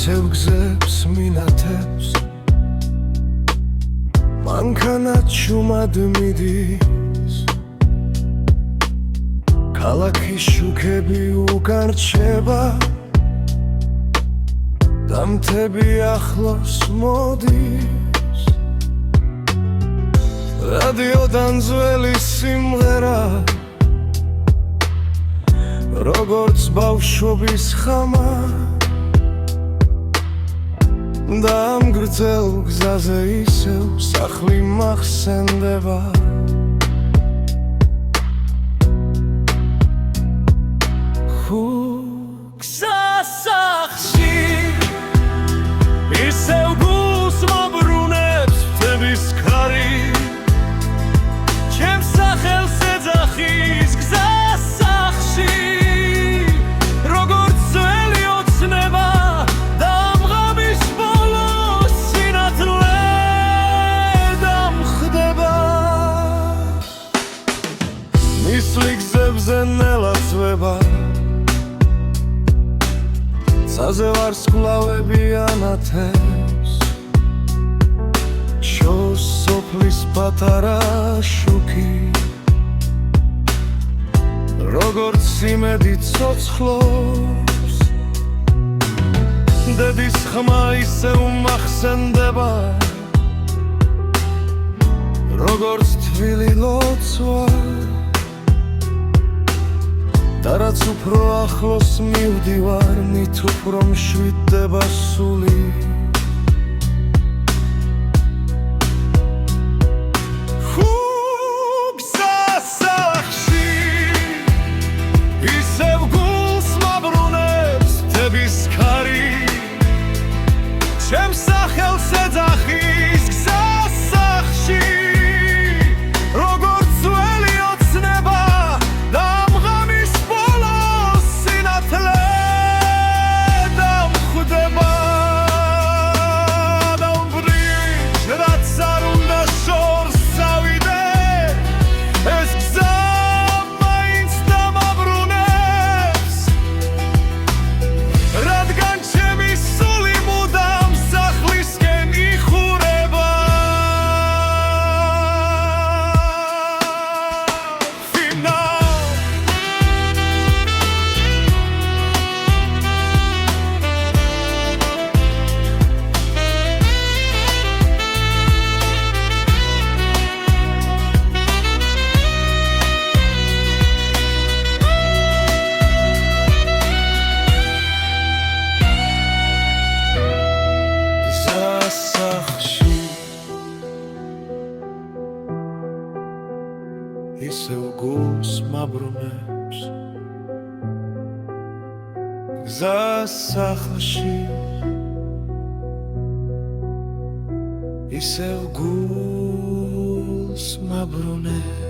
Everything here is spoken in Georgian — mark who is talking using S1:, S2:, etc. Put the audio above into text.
S1: ისევ გზებს მინათებს მანქანად შუმად მიდის ქალაქის შუქები უკან რჩება და მთები ახლოს მოდის რადიოდან ძველი სიმღერა როგორც ბავშვობის ხამა და ამ გრძელ გზაზე ისევ სახლი მახსენდება გზასახლში ისევ გულს მობრუნებს მთების ქარი ჩემს სახელს ეძახის გზასახლში როგორც ძველი ოცნება და ამ ღამის ბოლოს სინათლე დამხდება მისვლის გზებზე ნელაცვება საზე ვარსკვლავები ანათებს შოს სოფლის პატარა შუქი როგორც იმედი ცოცხლობს დედის ხმა ისევ მახსენდება როგორც თბილი ლოცვა და რაც უფრო ახლოს მივდივარ მით უფრო მშვიდდება სული გზასახლში ისევ გულს მობრუნებს მთების ქარი ჩემს სახელს ეძახის გზასახლში ისევ გულს მაბრუნებს გზასახლში ისევ გულს მაბრუნებს